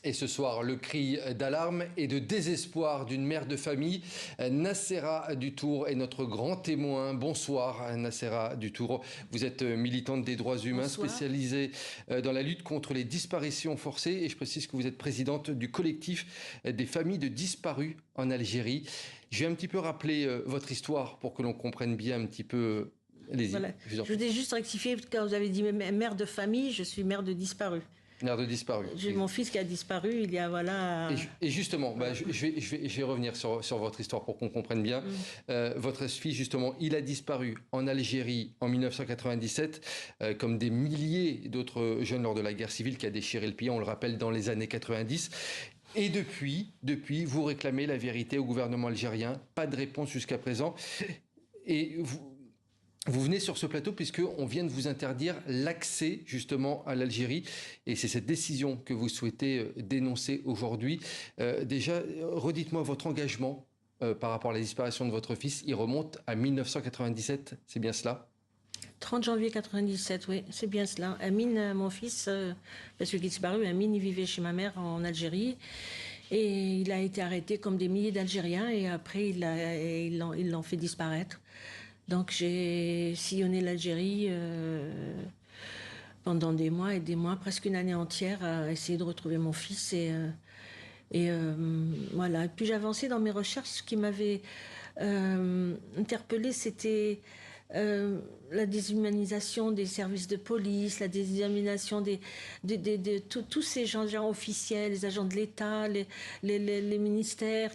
Et ce soir, le cri d'alarme et de désespoir d'une mère de famille. Nassera Dutour est notre grand témoin. Bonsoir Nassera Dutour. Vous êtes militante des droits humains, Bonsoir. spécialisée dans la lutte contre les disparitions forcées. Et je précise que vous êtes présidente du collectif des familles de disparus en Algérie. Je vais un petit peu rappeler votre histoire pour que l'on comprenne bien un petit peu. Allez-y. Voilà. Je voudrais juste rectifier, quand vous avez dit mère de famille, je suis mère de disparu. Mère de disparu. J'ai mon fils qui a disparu il y a, voilà... Et justement, je vais revenir sur votre histoire pour qu'on comprenne bien. Votre fils, justement, il a disparu en Algérie en 1997, comme des milliers d'autres jeunes lors de la guerre civile qui a déchiré le pays, on le rappelle, dans les années 90. Et depuis, vous réclamez la vérité au gouvernement algérien. Pas de réponse jusqu'à présent. Et vous venez sur ce plateau puisqu'on vient de vous interdire l'accès justement à l'Algérie et c'est cette décision que vous souhaitez dénoncer aujourd'hui. Déjà, redites-moi votre engagement par rapport à la disparition de votre fils. Il remonte à 1997, c'est bien cela ? 30 janvier 97, oui, c'est bien cela. Amine, mon fils, parce qu'il est disparu, Amine, il vivait chez ma mère en Algérie. Et il a été arrêté comme des milliers d'Algériens et après, ils l'ont fait disparaître. Donc j'ai sillonné l'Algérie pendant des mois et des mois, presque une année entière, à essayer de retrouver mon fils. Voilà. Et puis j'ai avancé dans mes recherches. Ce qui m'avait interpellée, c'était la déshumanisation des services de police, la déshumanisation de tous ces gens officiels, les agents de l'État, les ministères.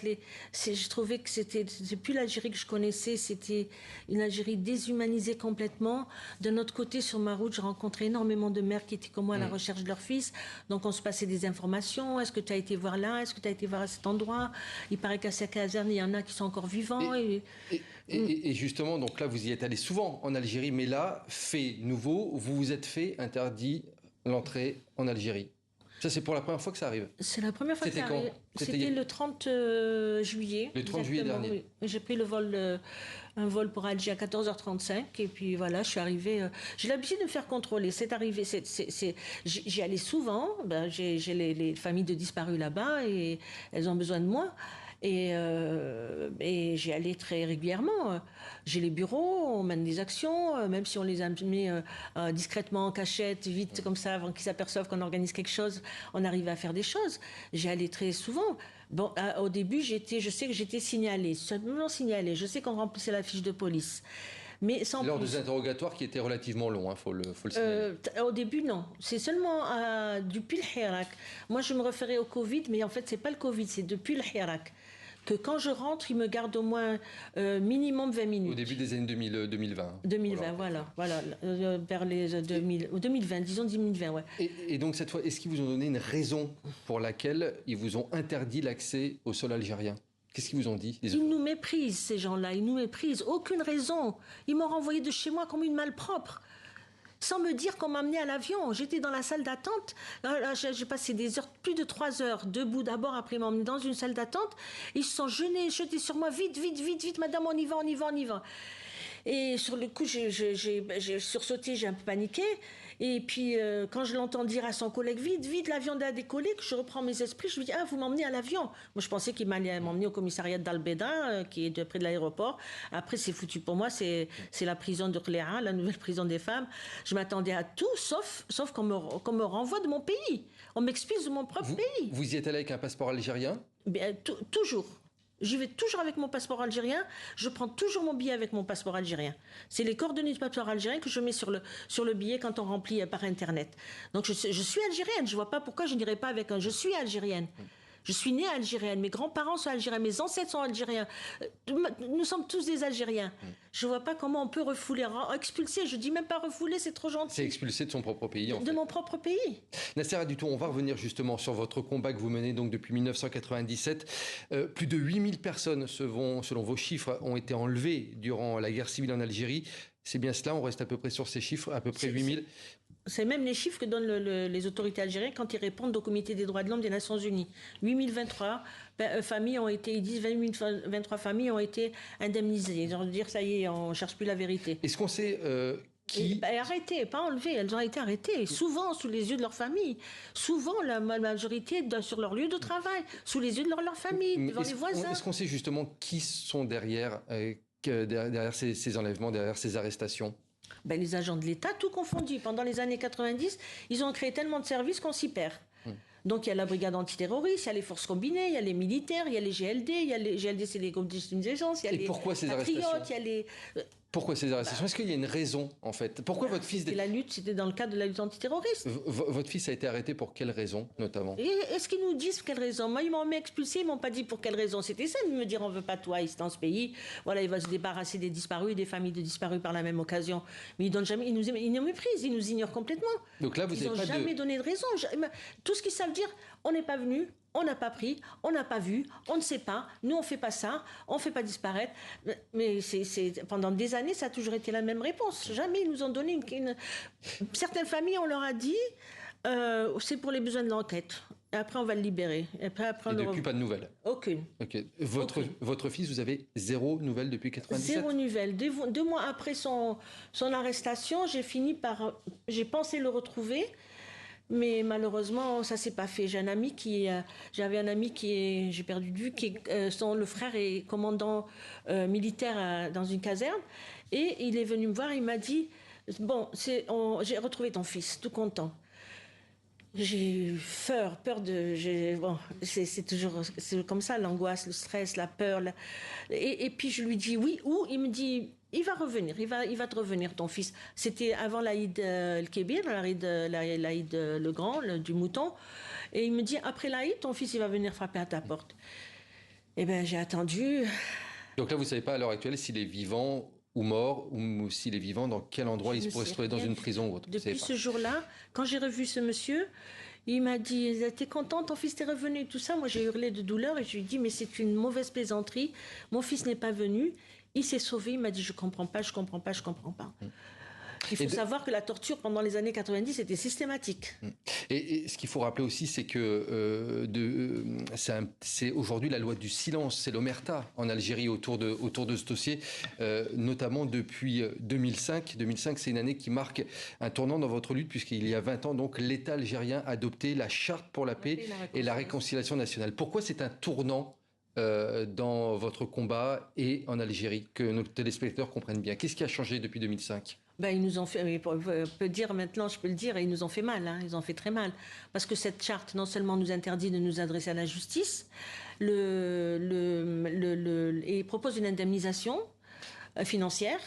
Je trouvais que c'est plus l'Algérie que je connaissais, c'était une Algérie déshumanisée complètement. D'un autre côté, sur ma route, je rencontrais énormément de mères qui étaient comme moi à la recherche de leur fils. Donc on se passait des informations. Est-ce que tu as été voir là? Est-ce que tu as été voir à cet endroit? Il paraît qu'à cette caserne, il y en a qui sont encore vivants. Et justement, donc là, vous y êtes allé souvent en Algérie, mais là, fait nouveau, vous vous êtes fait interdit l'entrée en Algérie. Ça, c'est pour la première fois que ça arrive. C'est la première fois que ça arrive. C'était le 30 juillet. Le 30 juillet dernier. Oui. J'ai pris un vol pour Alger à 14h35 et puis voilà, je suis arrivée. J'ai l'habitude de me faire contrôler. C'est arrivé. J'y allais souvent. J'ai les familles de disparus là-bas et elles ont besoin de moi. Et j'y allais très régulièrement. J'ai les bureaux, on mène des actions, même si on les a mis discrètement en cachette, vite comme ça, avant qu'ils s'aperçoivent qu'on organise quelque chose, on arrive à faire des choses. J'y allais très souvent. Bon, au début, je sais que j'étais signalée, simplement signalée. Je sais qu'on remplissait la fiche de police. Mais sans lors des interrogatoires qui étaient relativement longs, faut le signaler. Au début, non. C'est seulement depuis le Hirak. Moi, je me référais au Covid, mais en fait, c'est pas le Covid, c'est depuis le Hirak. Que quand je rentre, ils me gardent au moins minimum 20 minutes. Au début des années 2020. 2020, voilà. Vers les 2020, disons 2020, ouais. Et donc, cette fois, est-ce qu'ils vous ont donné une raison pour laquelle ils vous ont interdit l'accès au sol algérien ? Qu'est-ce qu'ils vous ont dit? Ils nous méprisent, ces gens-là. Ils nous méprisent. Aucune raison. Ils m'ont renvoyé de chez moi comme une malpropre. Sans me dire qu'on m'a amené à l'avion. J'étais dans la salle d'attente. Là, j'ai passé des heures, plus de 3 heures, debout d'abord. Après, ils m'ont emmené dans une salle d'attente. Ils se sont jetés sur moi. Vite, madame, on y va. Et sur le coup, j'ai sursauté, j'ai un peu paniqué. Et puis, quand je l'entends dire à son collègue, vite, l'avion a décollé, que je reprends mes esprits, je lui dis, vous m'emmenez à l'avion. Moi, je pensais qu'il m'allait m'emmener au commissariat d'Al-Beda, qui est près de l'aéroport. Après, c'est foutu pour moi, c'est la prison de Khléa, la nouvelle prison des femmes. Je m'attendais à tout, sauf qu'on me renvoie de mon pays. On m'expulse de mon propre pays. Vous y êtes allé avec un passeport algérien? Toujours. J'y vais toujours avec mon passeport algérien. Je prends toujours mon billet avec mon passeport algérien. C'est les coordonnées du passeport algérien que je mets sur le billet quand on remplit par Internet. Donc je suis algérienne. Je vois pas pourquoi je n'irais pas avec un. Je suis algérienne. Je suis née algérienne, mes grands-parents sont algériens, mes ancêtres sont algériens. Nous sommes tous des Algériens. Je vois pas comment on peut refouler, expulser. Je dis même pas refouler, c'est trop gentil. C'est expulser de son propre pays, en fait. De mon propre pays. Nassera Dutour, on va revenir justement sur votre combat que vous menez donc depuis 1997. Plus de 8000 personnes, selon vos chiffres, ont été enlevées durant la guerre civile en Algérie. C'est bien cela, on reste à peu près sur ces chiffres, à peu près 8000. C'est même les chiffres que donnent les autorités algériennes quand ils répondent au Comité des droits de l'homme des Nations Unies. 8023 familles ont été, ils disent 2023 familles ont été indemnisées. Ils ont dire ça y est, on ne cherche plus la vérité. Est-ce qu'on sait Et arrêtées, pas enlevées, elles ont été arrêtées, souvent sous les yeux de leur famille, souvent la majorité sur leur lieu de travail, sous les yeux de leur famille, devant les voisins. Est-ce qu'on sait justement qui sont derrière ces enlèvements, derrière ces arrestations? Ben, les agents de l'État, tout confondu. Pendant les années 90, ils ont créé tellement de services qu'on s'y perd. Donc il y a la brigade antiterroriste, il y a les forces combinées, il y a les militaires, il y a les GLD, GLD c'est les groupes d'intelligence, il y a les patriotes, il y a les... Pourquoi ces arrestations? Est-ce qu'il y a une raison, en fait? Pourquoi votre fils... C'était dans le cadre de la lutte antiterroriste. Votre fils a été arrêté pour quelle raison, notamment? Est-ce qu'ils nous disent pour quelle raison? Moi, ils m'ont expulsé, ils m'ont pas dit pour quelle raison. C'était ça, de me dire on veut pas toi ici dans ce pays. Voilà, il va se débarrasser des disparus et des familles de disparus par la même occasion. Mais ils donnent jamais, ils nous méprisent, ils nous ignorent complètement. Donc là, vous n'ont jamais donné de raison. Tout ce qu'ils savent dire, on n'est pas venu. On n'a pas pris, on n'a pas vu, on ne sait pas, nous on ne fait pas ça, on ne fait pas disparaître. Mais pendant des années, ça a toujours été la même réponse. Jamais ils nous ont donné Certaines familles, on leur a dit, c'est pour les besoins de l'enquête. Et après, on va le libérer. Et depuis, pas de nouvelles? Aucune. Okay. Votre fils, vous avez zéro nouvelle depuis 97? Zéro nouvelle. 2 mois après son arrestation, j'ai pensé le retrouver. Mais malheureusement, ça s'est pas fait. J'avais un ami j'ai perdu de vue, le frère est commandant militaire dans une caserne, et il est venu me voir, il m'a dit, bon, j'ai retrouvé ton fils, tout content. J'ai eu peur c'est toujours comme ça, l'angoisse, le stress, la peur. Et puis je lui dis oui, où? Il me dit, il va revenir, il va te revenir, ton fils. C'était avant l'Aïd el-Kébir, l'Aïd le Grand, du mouton. Et il me dit, après l'Aïd, ton fils, il va venir frapper à ta porte. Eh bien, j'ai attendu. Donc là, vous ne savez pas à l'heure actuelle s'il est vivant ou mort, ou s'il est vivant, dans quel endroit il pourrait se trouver, dans une prison ou autre. Depuis ce jour-là, quand j'ai revu ce monsieur, il m'a dit, t'es content, ton fils t'est revenu, tout ça. Moi, j'ai hurlé de douleur et je lui ai dit, mais c'est une mauvaise plaisanterie. Mon fils n'est pas venu. Il s'est sauvé. Il m'a dit, je comprends pas. Il faut savoir que la torture pendant les années 90 était systématique. Et ce qu'il faut rappeler aussi, c'est que c'est aujourd'hui la loi du silence, c'est l'omerta en Algérie autour de ce dossier, notamment depuis 2005. 2005, c'est une année qui marque un tournant dans votre lutte, puisqu'il y a 20 ans, donc, l'État algérien a adopté la Charte pour la paix et la réconciliation nationale. Pourquoi c'est un tournant dans votre combat et en Algérie, que nos téléspectateurs comprennent bien? Qu'est-ce qui a changé depuis 2005? Ils nous ont fait, je peux le dire, ils nous ont fait mal, hein, ils ont fait très mal. Parce que cette charte, non seulement nous interdit de nous adresser à la justice, et propose une indemnisation financière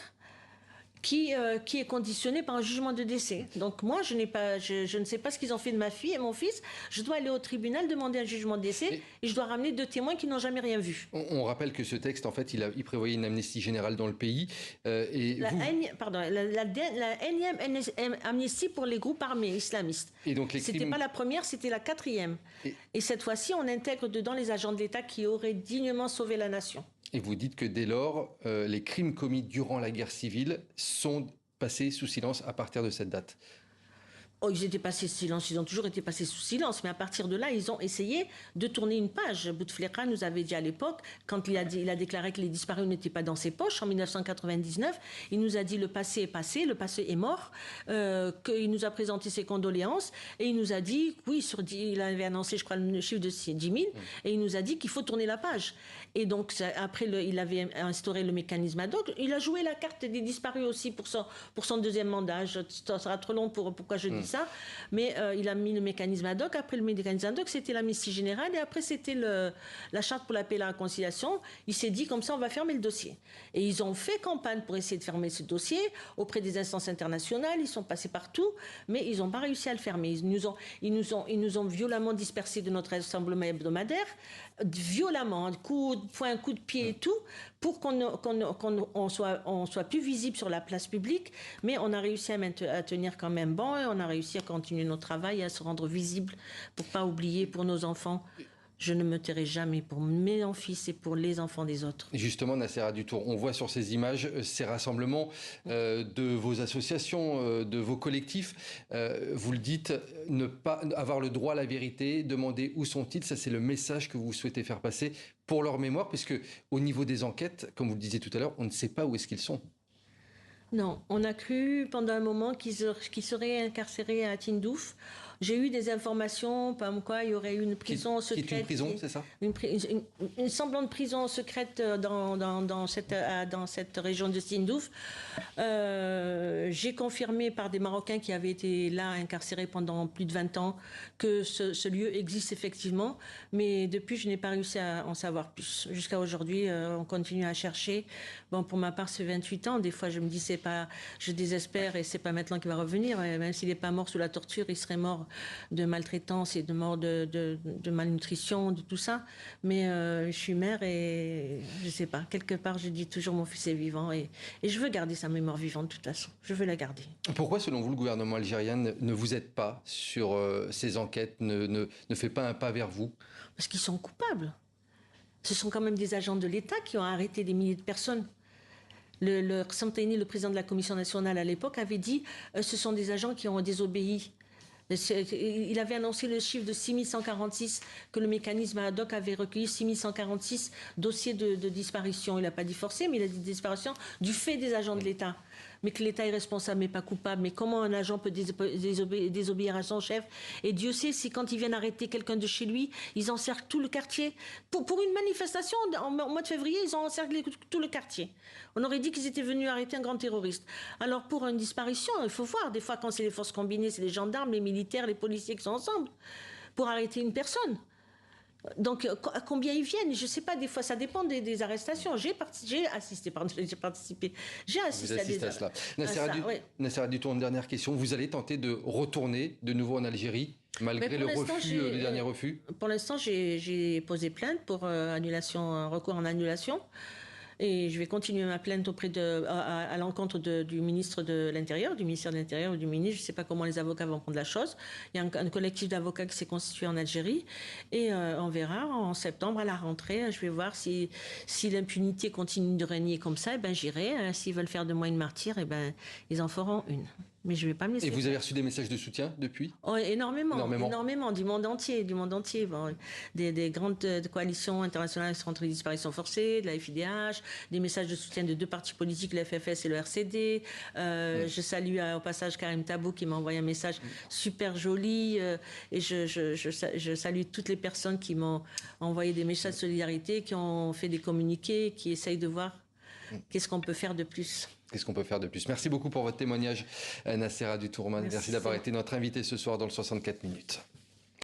qui est conditionnée par un jugement de décès. Donc moi, je ne sais pas ce qu'ils ont fait de ma fille et mon fils. Je dois aller au tribunal demander un jugement de décès et je dois ramener 2 témoins qui n'ont jamais rien vu. On rappelle que ce texte, en fait, il prévoyait une amnistie générale dans le pays. La énième amnistie pour les groupes armés islamistes. Et donc c'était pas la première, c'était la 4e. Et cette fois-ci, on intègre dedans les agents de l'État qui auraient dignement sauvé la nation. Et vous dites que dès lors, les crimes commis durant la guerre civile sont passés sous silence à partir de cette date. Oh, ils étaient passés sous silence, ils ont toujours été passés sous silence, mais à partir de là, ils ont essayé de tourner une page. Bouteflika nous avait dit à l'époque, quand il a déclaré que les disparus n'étaient pas dans ses poches, en 1999, il nous a dit le passé est passé, le passé est mort, qu'il nous a présenté ses condoléances, et il nous a dit, oui, il avait annoncé, je crois, le chiffre de 10 000, et il nous a dit qu'il faut tourner la page. Et donc, après, il avait instauré le mécanisme ad hoc. Il a joué la carte des disparus aussi pour son 2e mandat. Ça sera trop long pourquoi je dis ça, mais il a mis le mécanisme ad hoc. Après le mécanisme ad hoc, c'était l'amnistie générale, et après c'était la charte pour la paix et la réconciliation. Il s'est dit, comme ça, on va fermer le dossier. Et ils ont fait campagne pour essayer de fermer ce dossier auprès des instances internationales. Ils sont passés partout, mais ils n'ont pas réussi à le fermer. Ils nous ont violemment dispersés de notre rassemblement hebdomadaire, violemment, coup de poing, coup de pied et tout, pour qu'on soit plus visible sur la place publique. Mais on a réussi à tenir quand même bon, et on a réussi à continuer notre travail et à se rendre visible pour pas oublier, pour nos enfants. Je ne me tairai jamais pour mes fils et pour les enfants des autres. Justement, Nassera Dutour, on voit sur ces images ces rassemblements de vos associations, de vos collectifs. Vous le dites, ne pas avoir le droit à la vérité, demander où sont-ils, ça c'est le message que vous souhaitez faire passer pour leur mémoire, puisque au niveau des enquêtes, comme vous le disiez tout à l'heure, on ne sait pas où est-ce qu'ils sont. Non, on a cru pendant un moment qu'ils seraient incarcérés à Tindouf. J'ai eu des informations comme quoi il y aurait une prison secrète. Qui est une prison, c'est ça? Une semblante prison secrète dans cette région de Tindouf. J'ai confirmé par des Marocains qui avaient été là incarcérés pendant plus de 20 ans que ce lieu existe effectivement. Mais depuis, je n'ai pas réussi à en savoir plus. Jusqu'à aujourd'hui, on continue à chercher. Bon, pour ma part, c'est 28 ans. Des fois, je me dis, c'est pas, je désespère et c'est pas maintenant qu'il va revenir. Et même s'il n'est pas mort sous la torture, il serait mort de maltraitance et de mort de malnutrition, de tout ça. Mais je suis mère et je sais pas. Quelque part, je dis toujours, mon fils est vivant et je veux garder sa mémoire vivante de toute façon. Je veux la garder. Pourquoi, selon vous, le gouvernement algérien ne vous aide pas sur ces enquêtes, ne fait pas un pas vers vous? Parce qu'ils sont coupables. Ce sont quand même des agents de l'État qui ont arrêté des milliers de personnes. Le Samtaini, le président de la Commission nationale à l'époque, avait dit ce sont des agents qui ont désobéi. Il avait annoncé le chiffre de 6146, que le mécanisme ad hoc avait recueilli 6146 dossiers de disparition. Il n'a pas dit forcé, mais il a dit disparition du fait des agents de l'État. Mais que l'État est responsable mais pas coupable. Mais comment un agent peut désobéir à son chef? Et Dieu sait si quand ils viennent arrêter quelqu'un de chez lui, ils encerclent tout le quartier. Pour une manifestation, en mois de février, ils ont encerclé tout le quartier. On aurait dit qu'ils étaient venus arrêter un grand terroriste. Alors pour une disparition, il faut voir. Des fois, quand c'est les forces combinées, c'est les gendarmes, les militaires, les policiers qui sont ensemble pour arrêter une personne. Donc, à combien ils viennent? Je ne sais pas, des fois, ça dépend des arrestations. J'ai assisté à cela. Nasser Hadoutour, une dernière question. Vous allez tenter de retourner de nouveau en Algérie, malgré le dernier refus? Pour l'instant, j'ai posé plainte pour un recours en annulation. Et je vais continuer ma plainte à l'encontre du ministre de l'Intérieur, du ministère de l'Intérieur ou du ministre. Je ne sais pas comment les avocats vont prendre la chose. Il y a un collectif d'avocats qui s'est constitué en Algérie. Et on verra en septembre, à la rentrée, je vais voir si l'impunité continue de régner comme ça. Eh ben, j'irai. S'ils veulent faire de moi une martyre, eh ben, ils en feront une. Mais je vais pas me laisser. Et vous avez reçu des messages de soutien depuis? Oh, énormément, du monde entier. Bon, des grandes coalitions internationales contre les disparitions forcées, de la FIDH, des messages de soutien de 2 partis politiques, le FFS et le RCD. Je salue au passage Karim Tabou qui m'a envoyé un message super joli. Et je salue toutes les personnes qui m'ont envoyé des messages de solidarité, qui ont fait des communiqués, qui essayent de voir qu'est-ce qu'on peut faire de plus. Qu'est-ce qu'on peut faire de plus? Merci beaucoup pour votre témoignage, Nasser Hadoutour. Merci d'avoir été notre invité ce soir dans le 64 minutes.